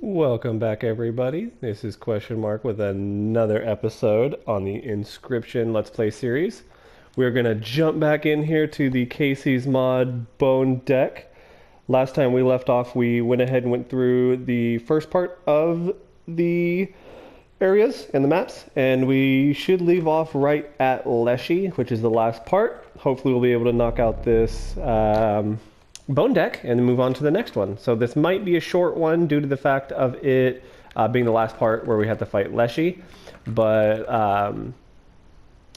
Welcome back, everybody. This is Question Mark with another episode on the Inscryption Let's Play series. We're going to jump back in here to the Casey's Mod Bone deck. Last time we left off, we went ahead and went through the first part of the areas and the maps, and we should leave off right at Leshy, which is the last part. Hopefully we'll be able to knock out this bone deck and then move on to the next one. So this might be a short one due to the fact of it being the last part where we have to fight Leshy, but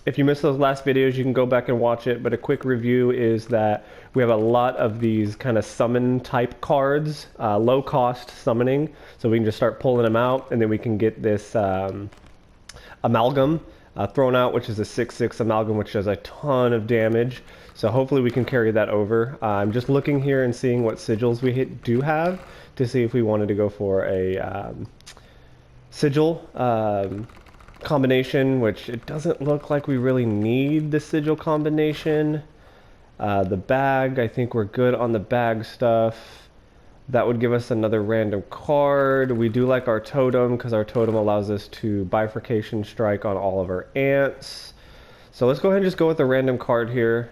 if you missed those last videos, you can go back and watch it. But a quick review is that we have a lot of these kind of summon type cards, low cost summoning, so we can just start pulling them out, and then we can get this amalgam thrown out, which is a 6/6 amalgam, which does a ton of damage. So hopefully we can carry that over. I'm just looking here and seeing what sigils we do have to see if we wanted to go for a sigil combination, which it doesn't look like we really need the sigil combination. The bag, I think we're good on the bag stuff. That would give us another random card. We do like our totem because our totem allows us to bifurcation strike on all of our ants. So let's go ahead and just go with a random card here,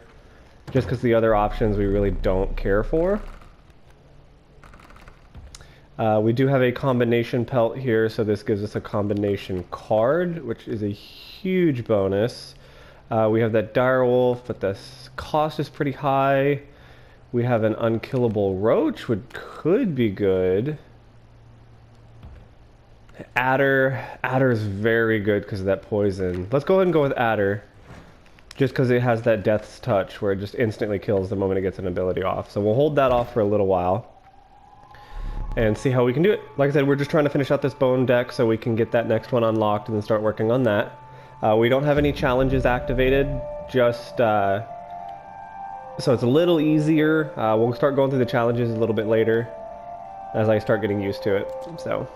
just because the other options we really don't care for. We do have a combination pelt here, so this gives us a combination card, which is a huge bonus. We have that direwolf, but the cost is pretty high. We have an unkillable roach, which could be good. Adder's very good because of that poison. Let's go ahead and go with Adder, just because it has that death's touch where it just instantly kills the moment it gets an ability off. So we'll hold that off for a little while and see how we can do it. Like I said, we're just trying to finish out this bone deck so we can get that next one unlocked and then start working on that. We don't have any challenges activated, just so it's a little easier. We'll start going through the challenges a little bit later as I start getting used to it. So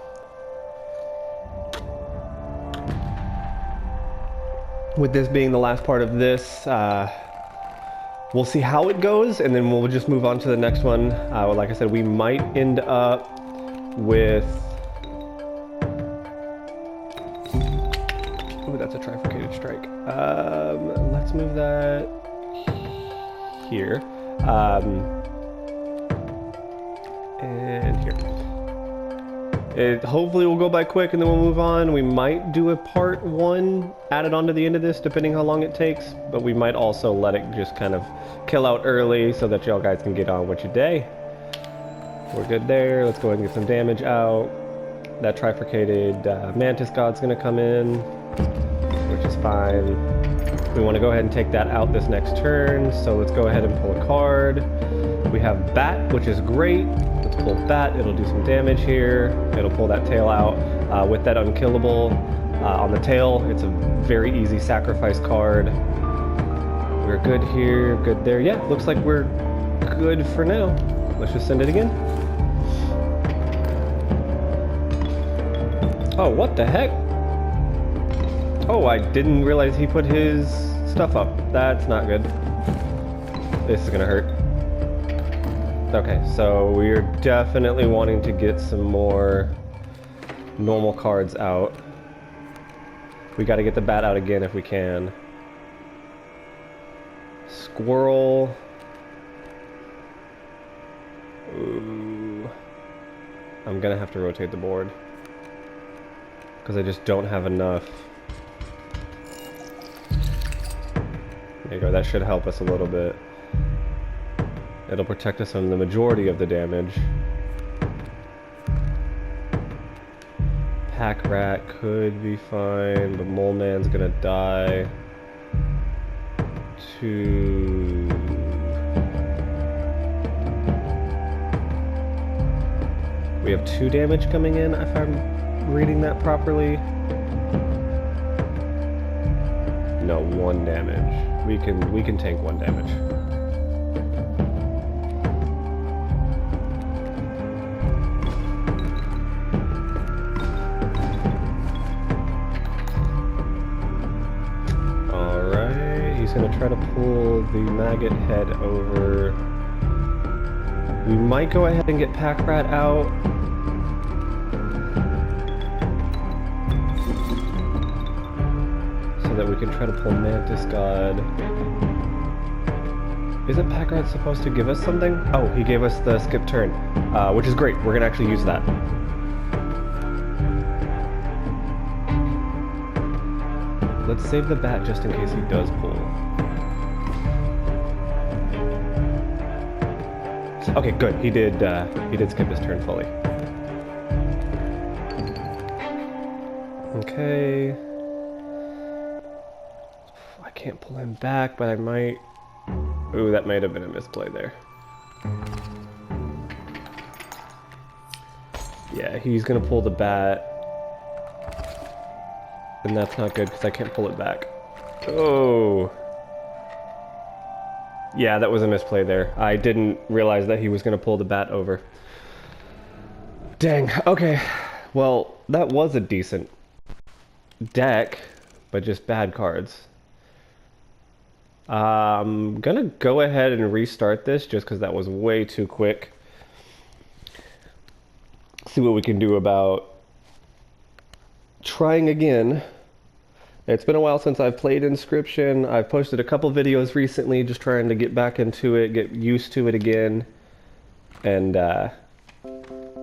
with this being the last part of this, we'll see how it goes, and then we'll just move on to the next one. Like I said, we might end up with... Ooh, that's a trifurcated strike. Let's move that here. And here. It hopefully will go by quick, and then we'll move on. We might do a part one added on to the end of this, depending how long it takes, but we might also let it just kind of kill out early so that y'all guys can get on with your day. We're good there. Let's go ahead and get some damage out. That trifurcated mantis god's gonna come in, which is fine. We want to go ahead and take that out this next turn, so let's go ahead and pull a card. We have Bat, which is great. Let's pull Bat. It'll do some damage here. It'll pull that tail out. With that unkillable on the tail, it's a very easy sacrifice card. We're good here, good there. Yeah, looks like we're good for now. Let's just send it again. Oh, what the heck? Oh, I didn't realize he put his stuff up. That's not good. This is gonna hurt. Okay, so we're definitely wanting to get some more normal cards out. We gotta get the bat out again if we can. Squirrel. Ooh. I'm gonna have to rotate the board, because I just don't have enough. There you go, that should help us a little bit. It'll protect us from the majority of the damage. Pack Rat could be fine, but Mole Man's gonna die. We have 2 damage coming in, if I'm reading that properly. No, 1 damage. We can tank 1 damage. Alright, he's gonna try to pull the maggot head over. We might go ahead and get Pack Rat out. so that we can try to pull Mantis God. Isn't Packard supposed to give us something? Oh, he gave us the skip turn, which is great. We're gonna actually use that. Let's save the bat just in case he does pull. Okay, good. He did skip his turn fully. Okay. I can't pull him back, but I might. Ooh, that might have been a misplay there. Yeah, he's gonna pull the bat. And that's not good because I can't pull it back. Oh. Yeah, that was a misplay there. I didn't realize that he was gonna pull the bat over. Dang, okay. Well, that was a decent deck, but just bad cards. I'm gonna go ahead and restart this just because that was way too quick. See what we can do about trying again. It's been a while since I've played Inscryption. I've posted a couple videos recently just trying to get back into it, get used to it again. And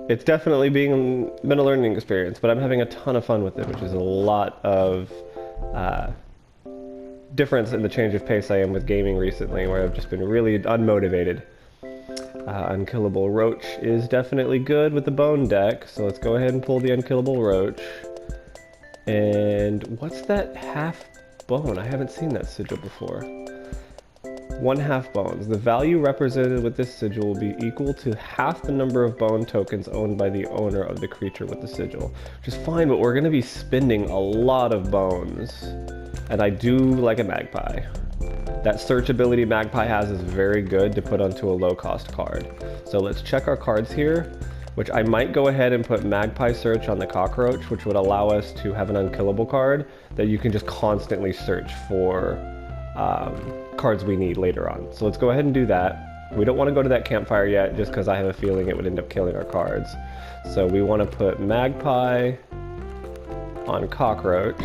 it's definitely been a learning experience, but I'm having a ton of fun with it, which is a lot of difference in the change of pace I am with gaming recently, where I've just been really unmotivated. Unkillable Roach is definitely good with the Bone deck, so let's go ahead and pull the Unkillable Roach. And what's that half bone? I haven't seen that sigil before. 1/2 bones. The value represented with this sigil will be equal to half the number of bone tokens owned by the owner of the creature with the sigil. Which is fine, but we're going to be spending a lot of bones. And I do like a magpie. That search ability Magpie has is very good to put onto a low-cost card. So let's check our cards here, which I might go ahead and put Magpie Search on the Cockroach, which would allow us to have an unkillable card that you can just constantly search for cards we need later on. So let's go ahead and do that. We don't want to go to that campfire yet, just because I have a feeling it would end up killing our cards. So we want to put Magpie on Cockroach.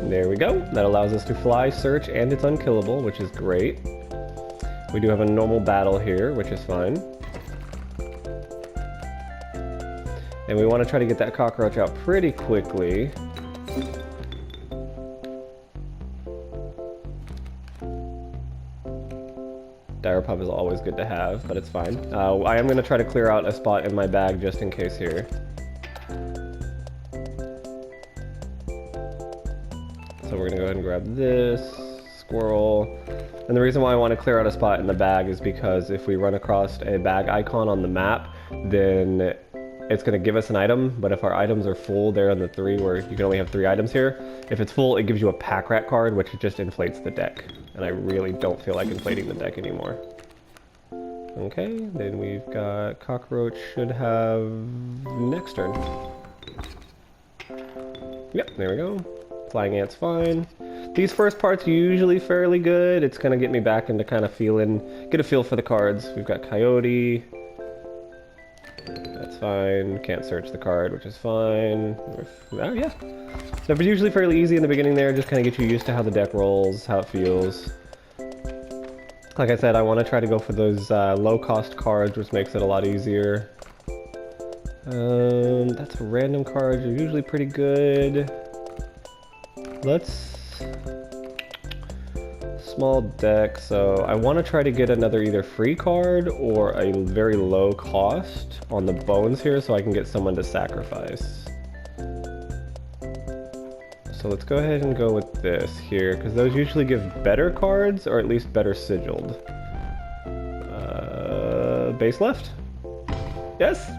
There we go. That allows us to fly, search, and it's unkillable, which is great. We do have a normal battle here, which is fine. And we want to try to get that cockroach out pretty quickly. Dire Pup is always good to have, but it's fine. I am going to try to clear out a spot in my bag just in case here. So we're going to go ahead and grab this squirrel. And the reason why I want to clear out a spot in the bag is because if we run across a bag icon on the map, then it's going to give us an item, but if our items are full there on the 3, where you can only have 3 items here, if it's full, it gives you a pack rat card, which just inflates the deck. And I really don't feel like inflating the deck anymore. Okay, then we've got Cockroach should have next turn. Yep, there we go. Flying Ant's fine. These first parts are usually fairly good. It's going to get me back into kind of get a feel for the cards. We've got Coyote. That's fine. Can't search the card, which is fine. Oh, yeah. So it's usually fairly easy in the beginning there. Just kind of get you used to how the deck rolls, how it feels. Like I said, I want to try to go for those low-cost cards, which makes it a lot easier. That's a random card. You're usually pretty good. Let's... Small deck, so I want to try to get another either free card or a very low cost on the bones here so I can get someone to sacrifice. So let's go ahead and go with this here, because those usually give better cards, or at least better sigiled. Base left? Yes?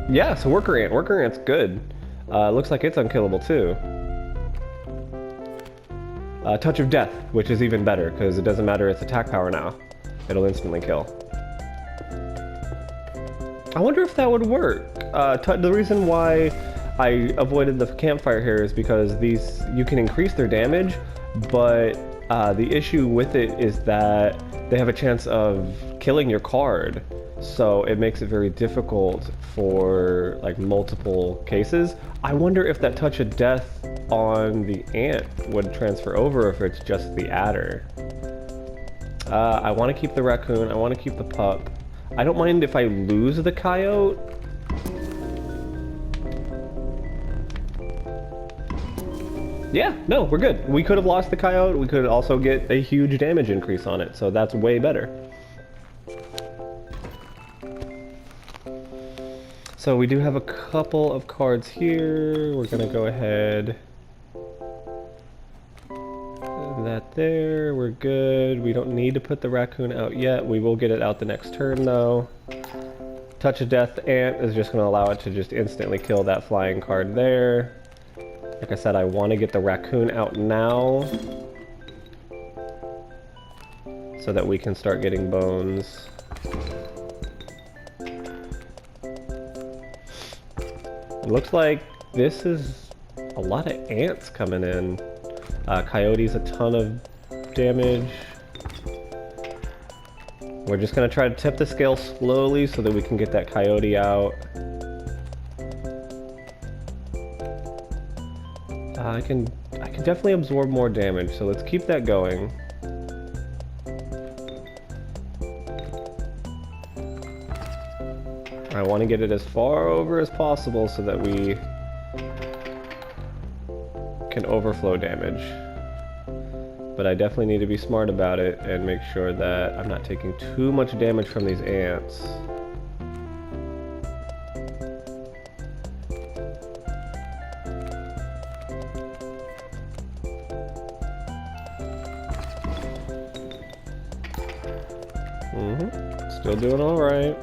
Yeah, so Worker Ant. Worker Ant's good. Looks like it's unkillable too. Touch of Death, which is even better, because it doesn't matter its attack power now. It'll instantly kill. I wonder if that would work. The reason why I avoided the campfire here is because you can increase their damage, but the issue with it is that they have a chance of killing your card. So it makes it very difficult for like multiple cases. I wonder if that Touch of Death on the ant would transfer over if it's just the adder. I want to keep the raccoon. I want to keep the pup. I don't mind if I lose the coyote. Yeah, no, we're good. We could have lost the coyote. We could also get a huge damage increase on it, so that's way better. So we do have a couple of cards here. We're gonna go ahead. That there, we're good. We don't need to put the raccoon out yet. We will get it out the next turn though. Touch of Death Ant is just gonna allow it to just instantly kill that flying card there. Like I said, I want to get the raccoon out now so that we can start getting bones. It looks like this is a lot of ants coming in. Coyotes, a ton of damage. We're just going to try to tip the scale slowly so that we can get that coyote out. I can definitely absorb more damage, so let's keep that going. I want to get it as far over as possible so that we can overflow damage. But I definitely need to be smart about it and make sure that I'm not taking too much damage from these ants. Still doing alright.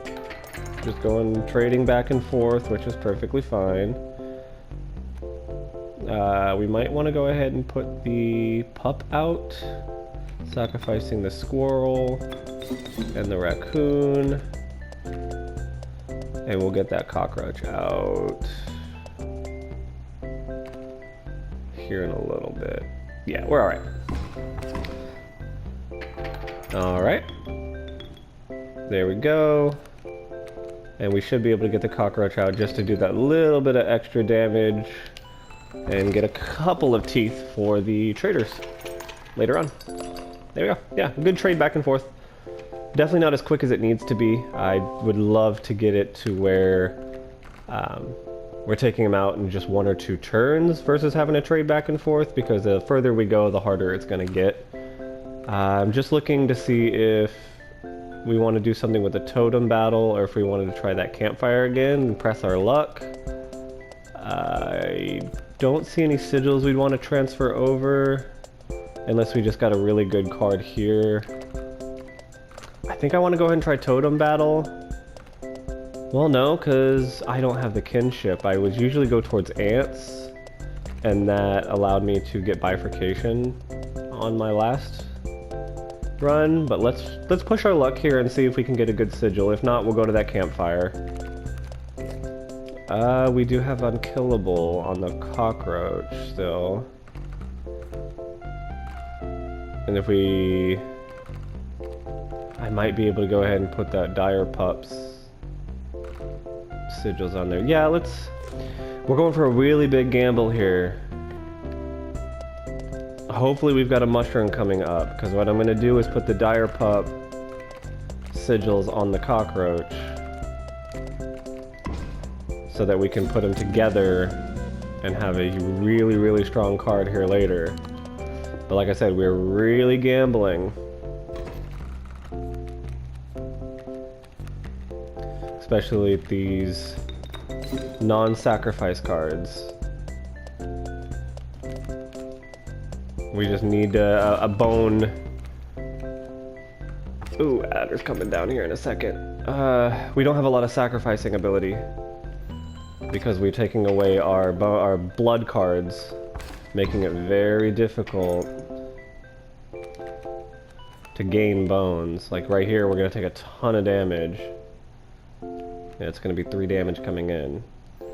Just trading back and forth, which is perfectly fine. We might want to go ahead and put the pup out, sacrificing the squirrel and the raccoon, and we'll get that cockroach out here in a little bit. Yeah, we're alright. Alright. There we go. And we should be able to get the cockroach out just to do that little bit of extra damage and get a couple of teeth for the traders later on. There we go. Yeah, good trade back and forth. Definitely not as quick as it needs to be. I would love to get it to where we're taking them out in just 1 or 2 turns versus having to trade back and forth, because the further we go, the harder it's going to get. I'm just looking to see if we want to do something with the totem battle, or if we wanted to try that campfire again and press our luck. I don't see any sigils we'd want to transfer over, unless we just got a really good card here. I think I want to go ahead and try totem battle. Well, no, because I don't have the kinship. I would usually go towards ants, and that allowed me to get bifurcation on my last run, but let's push our luck here and see if we can get a good sigil. If not, we'll go to that campfire. We do have unkillable on the cockroach still. And if I might be able to go ahead and put that dire pups sigils on there. Yeah, we're going for a really big gamble here. Hopefully we've got a mushroom coming up, because what I'm going to do is put the dire pup sigils on the cockroach so that we can put them together and have a really, really strong card here later. But like I said, we're really gambling. Especially these non-sacrifice cards. We just need a bone. Ooh, adder's coming down here in a second. We don't have a lot of sacrificing ability, because we're taking away our blood cards, making it very difficult to gain bones. Like right here, we're going to take a ton of damage. Yeah, it's going to be 3 damage coming in.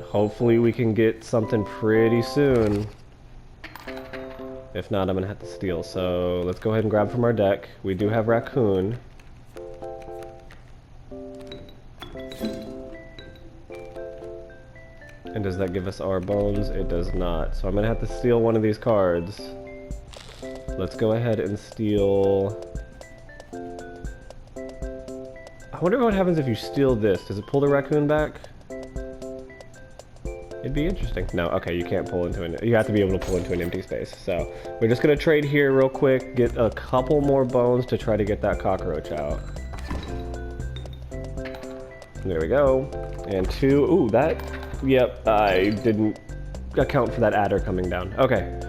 Hopefully we can get something pretty soon. If not, I'm going to have to steal. So let's go ahead and grab from our deck. We do have raccoon. And does does that give us our bones? It does not. So I'm gonna have to steal one of these cards. Let's go ahead and steal... I wonder what happens if you steal this. Does it pull the raccoon back? It'd be interesting. No, okay, you can't pull into an... You have to be able to pull into an empty space. So we're just gonna trade here real quick, get a couple more bones to try to get that cockroach out. There we go. And 2. Ooh, that... Yep, I didn't account for that adder coming down. Okay.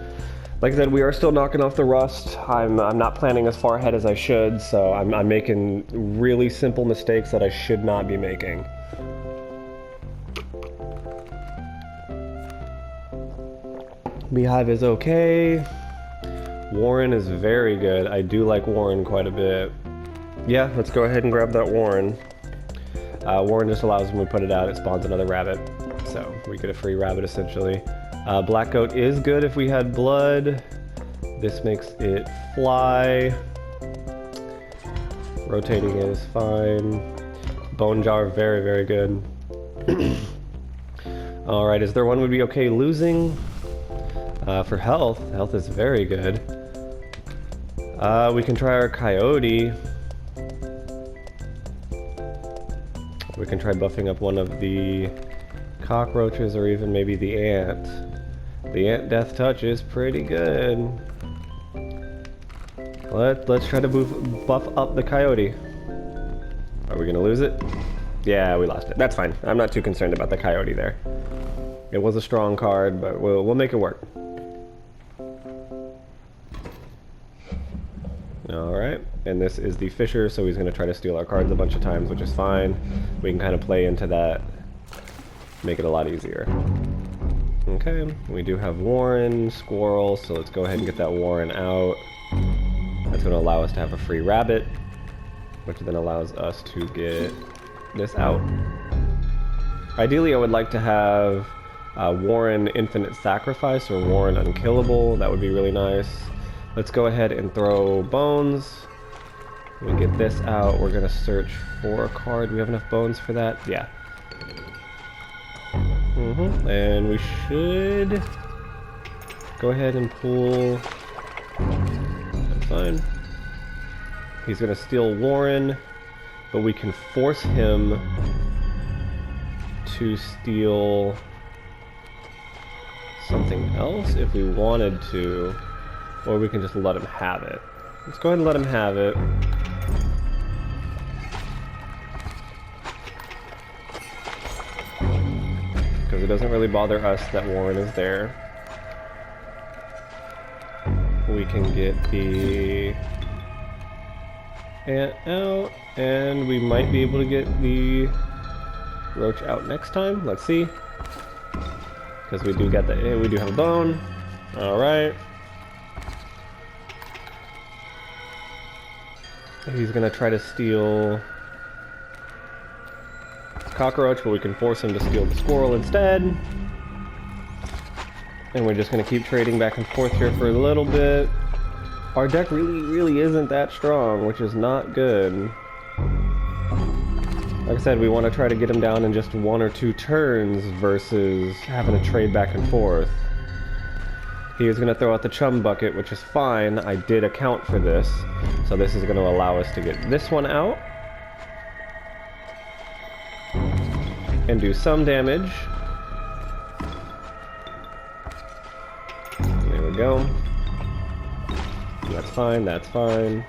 Like I said, we are still knocking off the rust. I'm not planning as far ahead as I should, so I'm making really simple mistakes that I should not be making. Beehive is okay. Warren is very good. I do like Warren quite a bit. Yeah, let's go ahead and grab that Warren. Warren just allows when we put it out, it spawns another rabbit. So we get a free rabbit essentially. Black goat is good if we had blood. This makes it fly. Rotating it is fine. Bone jar, very, very good. Alright, is there one would be okay losing? For health, health is very good. We can try our coyote. We can try buffing up one of the cockroaches or even maybe the ant. The ant death touch is pretty good. Let's try to buff up the coyote. Are we gonna lose it? Yeah, we lost it. That's fine. I'm not too concerned about the coyote there. It was a strong card, but we'll make it work. Alright, and this is the fisher, so he's going to try to steal our cards a bunch of times, which is fine. We can kind of play into that, make it a lot easier. Okay, we do have Warren, squirrel, so let's go ahead and get that Warren out. That's going to allow us to have a free rabbit, which then allows us to get this out. Ideally, I would like to have Warren Infinite Sacrifice or Warren Unkillable. That would be really nice. Let's go ahead and throw bones. We get this out. We're gonna search for a card. We have enough bones for that? Yeah. And we should go ahead and pull. That's fine. He's gonna steal Warren, but we can force him to steal something else if we wanted to. Or we can just let him have it. Let's go ahead and let him have it. Because it doesn't really bother us that Warren is there. We can get the ant out, and we might be able to get the roach out next time. Let's see. Because we do get we do have a bone. Alright. He's gonna try to steal cockroach, but we can force him to steal the squirrel instead. And we're just gonna keep trading back and forth here for a little bit. Our deck really isn't that strong, which is not good. Like I said, we want to try to get him down in just 1 or 2 turns versus having to trade back and forth. He is going to throw out the chum bucket, which is fine. I did account for this. So this is going to allow us to get this one out. And do some damage. There we go. That's fine, that's fine.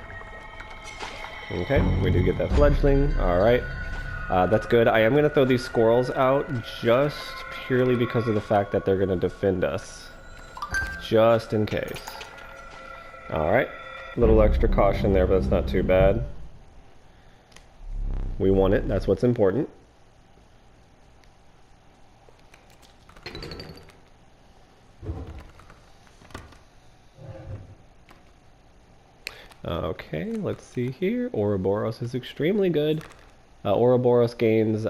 Okay, we did get that fledgling. Alright. That's good. I am going to throw these squirrels out just purely because of the fact that they're going to defend us. Just in case. Alright. A little extra caution there, but that's not too bad. We won it. That's what's important. Okay, let's see here. Ouroboros is extremely good. Ouroboros gains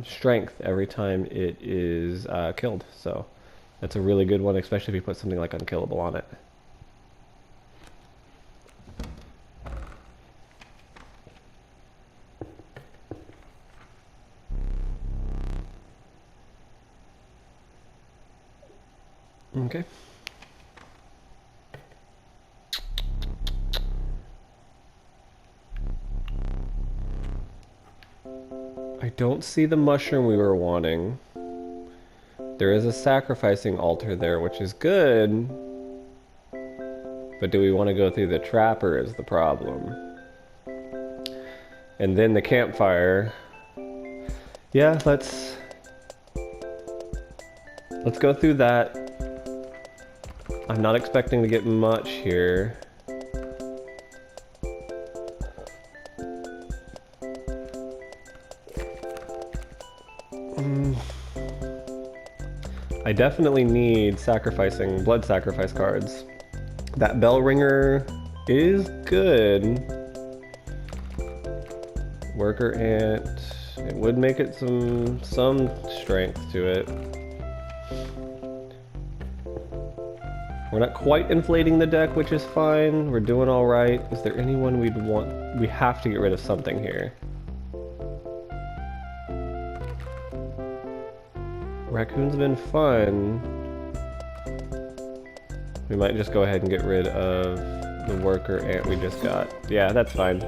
strength every time it is killed, so that's a really good one, especially if you put something like Unkillable on it. Okay. I don't see the mushroom we were wanting. There is a sacrificing altar there, which is good. But do we want to go through the trapper is the problem. And then the campfire. Yeah, let's go through that. I'm not expecting to get much here. I definitely need blood sacrifice cards. That bell ringer is good. Worker ant, it would make it some strength to it. We're not quite inflating the deck, which is fine. We're doing all right. Is there anyone we'd want? We have to get rid of something here. Raccoon's been fun. We might just go ahead and get rid of the worker ant we just got. Yeah, that's fine.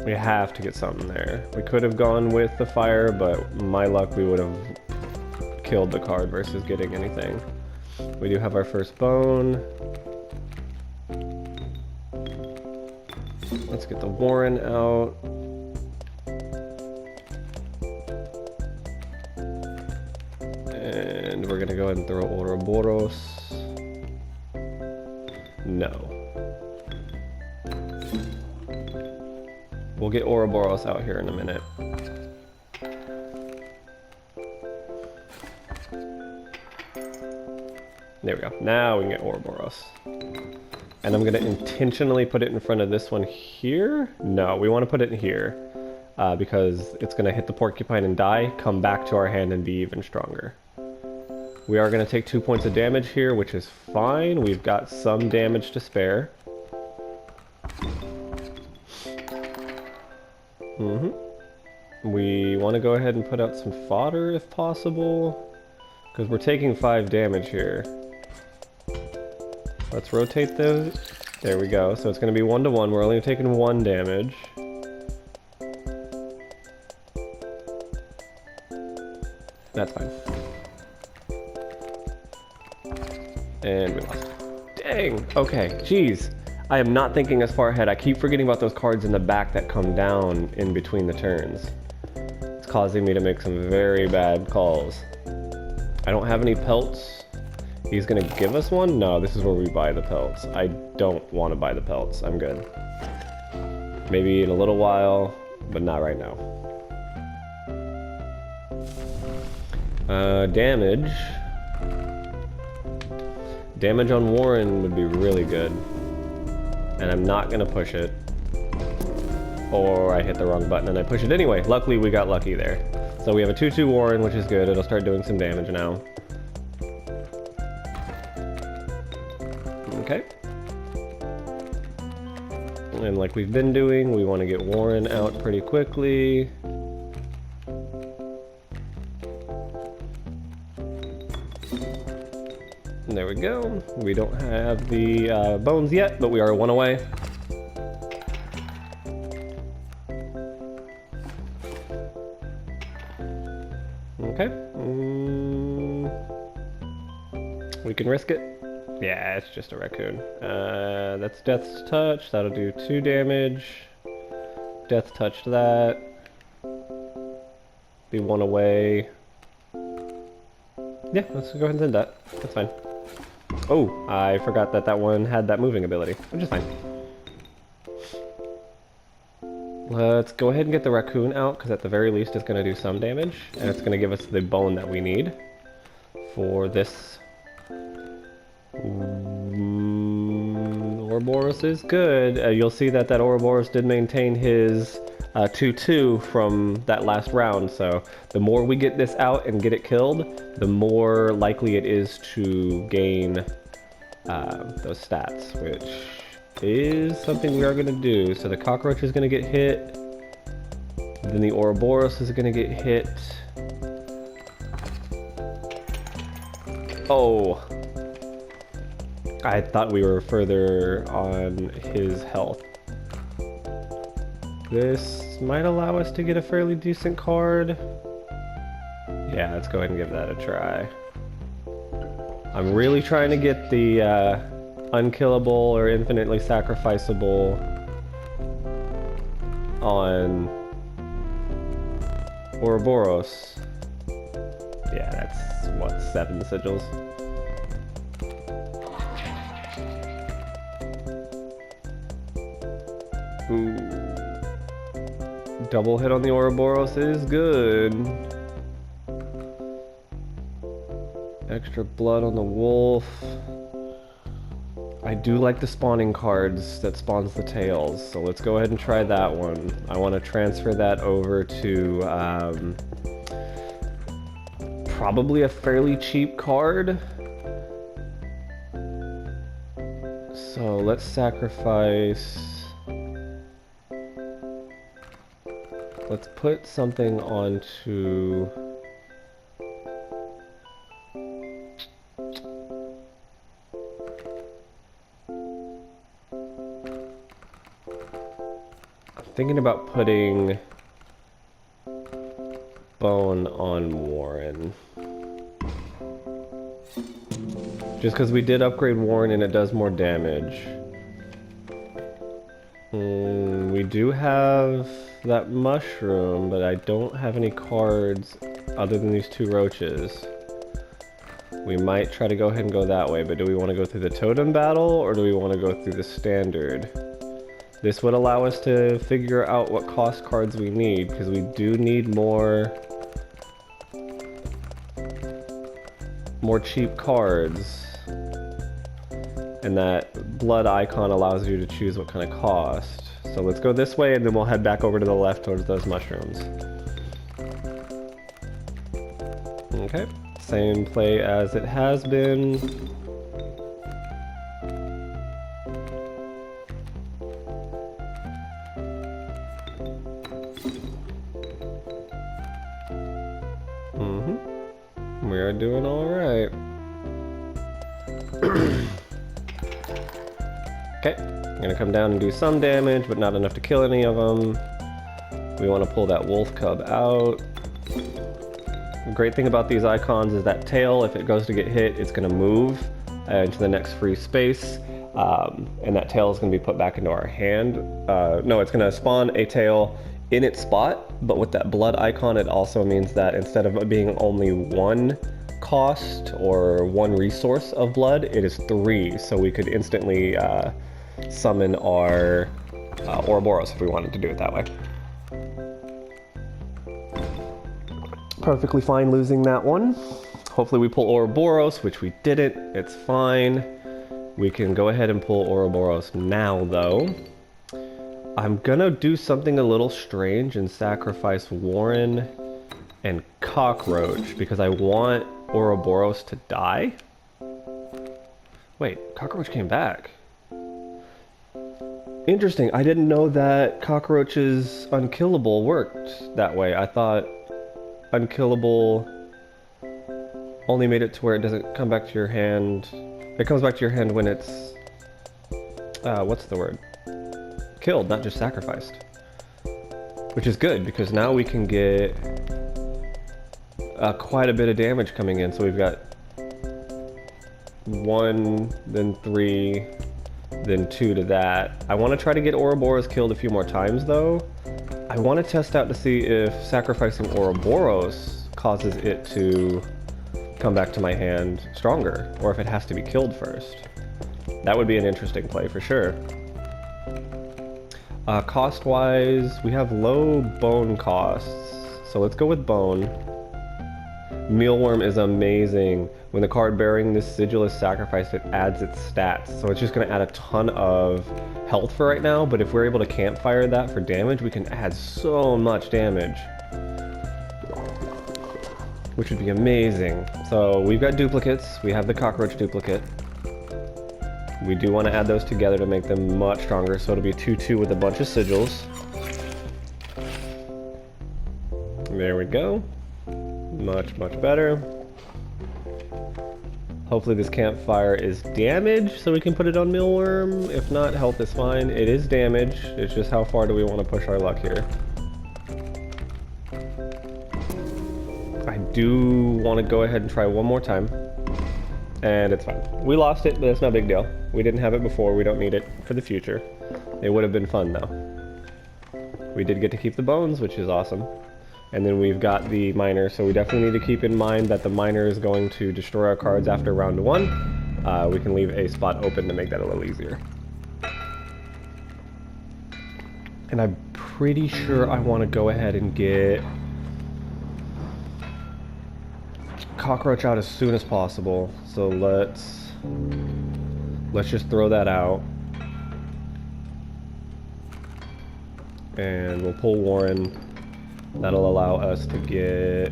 We have to get something there. We could have gone with the fire, but my luck, we would have killed the card versus getting anything. We do have our first bone. Let's get the Warren out. And we're gonna go ahead and throw Ouroboros. No. We'll get Ouroboros out here in a minute. There we go. Now we can get Ouroboros. And I'm gonna intentionally put it in front of this one here. No, we want to put it in here because it's gonna hit the porcupine and die, come back to our hand and be even stronger. We are gonna take 2 points of damage here, which is fine. We've got some damage to spare. We want to go ahead and put out some fodder if possible, because we're taking 5 damage here. Let's rotate those. There we go. So it's going to be 1-to-1. We're only taking 1 damage. That's fine. And we lost. Dang! Okay, jeez. I am not thinking as far ahead. I keep forgetting about those cards in the back that come down in between the turns. It's causing me to make some very bad calls. I don't have any pelts. He's gonna give us one? No, this is where we buy the pelts. I don't want to buy the pelts. I'm good. Maybe in a little while, but not right now. Damage. Damage on Warren would be really good. And I'm not gonna push it. Or I hit the wrong button and I push it anyway. Luckily we got lucky there. So we have a 2-2 Warren, which is good. It'll start doing some damage now. Okay. And like we've been doing, we want to get Warren out pretty quickly. There we go. We don't have the bones yet, but we are 1 away. Okay. We can risk it. Yeah, it's just a raccoon. That's Death's Touch. That'll do 2 damage. Death Touch that. Be 1 away. Yeah, let's go ahead and send that. That's fine. Oh, I forgot that that one had that moving ability, which is fine. Let's go ahead and get the raccoon out, because at the very least it's going to do some damage, and it's going to give us the bone that we need for this. Ouroboros is good. You'll see that Ouroboros did maintain his 2-2 from that last round, so the more we get this out and get it killed, the more likely it is to gain those stats, which is something we are going to do. So the cockroach is going to get hit, then the Ouroboros is going to get hit. Oh. I thought we were further on his health. This might allow us to get a fairly decent card. Yeah, let's go ahead and give that a try. I'm really trying to get the unkillable or infinitely sacrificable on Ouroboros. Yeah, that's what, 7 sigils? Ooh. Double hit on the Ouroboros is good. Extra blood on the wolf. I do like the spawning cards that spawns the tails, so let's go ahead and try that one. I want to transfer that over to probably a fairly cheap card. So let's sacrifice. Let's put something onto. Thinking about putting Bone on Warren. Just because we did upgrade Warren and it does more damage. We do have that mushroom, but I don't have any cards other than these 2 roaches. We might try to go ahead and go that way, but do we want to go through the totem battle or do we want to go through the standard? This would allow us to figure out what cost cards we need, because we do need more cheap cards. And that blood icon allows you to choose what kind of cost. So let's go this way and then we'll head back over to the left towards those mushrooms. Okay, same play as it has been. We are doing alright. Okay, I'm gonna come down and do some damage, but not enough to kill any of them. We want to pull that wolf cub out. The great thing about these icons is that tail, if it goes to get hit, it's gonna move into the next free space. And that tail is gonna be put back into our hand. No, it's gonna spawn a tail in its spot, but with that blood icon it also means that instead of it being only 1 cost or 1 resource of blood, it is 3, so we could instantly summon our Ouroboros if we wanted to do it that way. Perfectly fine losing that one. Hopefully we pull Ouroboros, which we didn't. It's fine. We can go ahead and pull Ouroboros now though. I'm gonna do something a little strange and sacrifice Warren and Cockroach because I want Ouroboros to die. Wait, Cockroach came back. Interesting, I didn't know that Cockroach's unkillable worked that way. I thought unkillable only made it to where it doesn't come back to your hand. It comes back to your hand when it's, what's the word? Killed, not just sacrificed. Which is good, because now we can get quite a bit of damage coming in. So we've got 1, then 3, then 2 to that. I want to try to get Ouroboros killed a few more times though. I want to test out to see if sacrificing Ouroboros causes it to come back to my hand stronger, or if it has to be killed first. That would be an interesting play for sure. Cost-wise, we have low bone costs, so let's go with bone. Mealworm is amazing. When the card bearing this sigil is sacrificed, it adds its stats, so it's just going to add a ton of health for right now, but if we're able to campfire that for damage, we can add so much damage, which would be amazing. So we've got duplicates. We have the cockroach duplicate. We do want to add those together to make them much stronger, so it'll be 2-2 with a bunch of sigils. There we go. Much, much better. Hopefully this campfire is damaged so we can put it on mealworm. If not, health is fine. It is damaged. It's just how far do we want to push our luck here. I do want to go ahead and try one more time. And it's fine. We lost it, but it's no big deal. We didn't have it before. We don't need it for the future. It would have been fun though. We did get to keep the bones, which is awesome. And then we've got the miner, so we definitely need to keep in mind that the miner is going to destroy our cards after round 1. We can leave a spot open to make that a little easier. And I'm pretty sure I want to go ahead and get cockroach out as soon as possible. So let's just throw that out. And we'll pull Warren. That'll allow us to get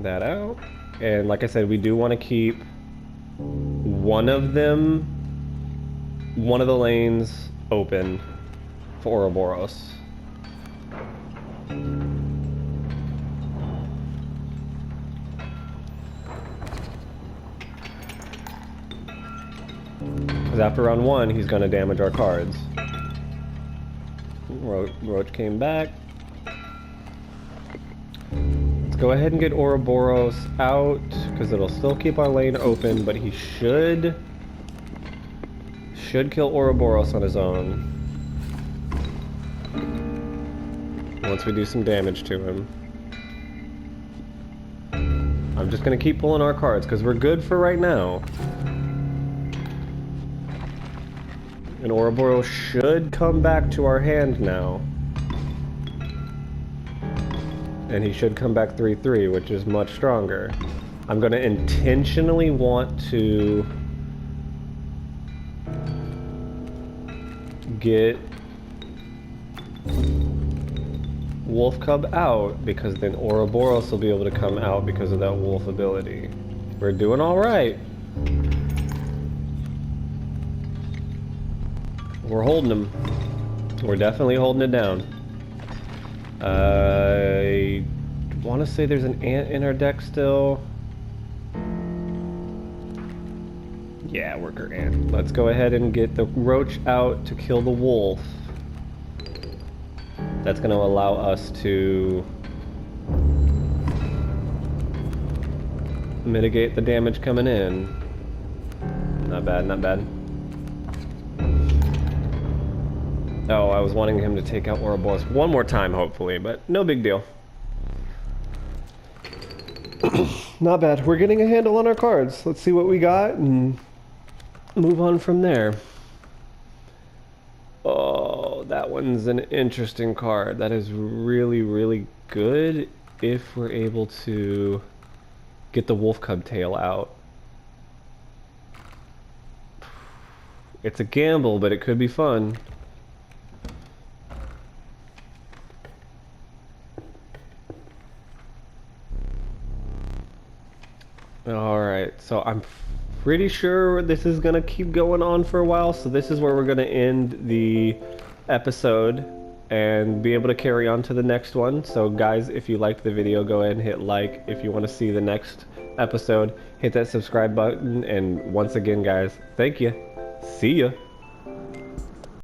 that out. And like I said, we do want to keep one of the lanes open for Ouroboros. Because after round 1, he's going to damage our cards. Roach came back. Let's go ahead and get Ouroboros out, because it'll still keep our lane open, but he should kill Ouroboros on his own. Once we do some damage to him. I'm just going to keep pulling our cards, because we're good for right now. And Ouroboros should come back to our hand now. And he should come back 3/3, which is much stronger. I'm going to intentionally want to get Wolf Cub out, because then Ouroboros will be able to come out because of that wolf ability. We're doing alright. We're holding him. We're definitely holding it down. I want to say there's an ant in our deck still. Yeah, worker ant. Let's go ahead and get the roach out to kill the wolf. That's going to allow us to mitigate the damage coming in. Not bad, not bad. Oh, I was wanting him to take out Ouroboros one more time, hopefully, but no big deal. Not bad. We're getting a handle on our cards. Let's see what we got and move on from there. Oh, that one's an interesting card. That is really, really good if we're able to get the Wolf Cub tail out. It's a gamble, but it could be fun. Alright, so I'm pretty sure this is going to keep going on for a while, so this is where we're going to end the episode and be able to carry on to the next one. So guys, if you liked the video, go ahead and hit like. If you want to see the next episode, hit that subscribe button, and once again guys, thank you. See ya.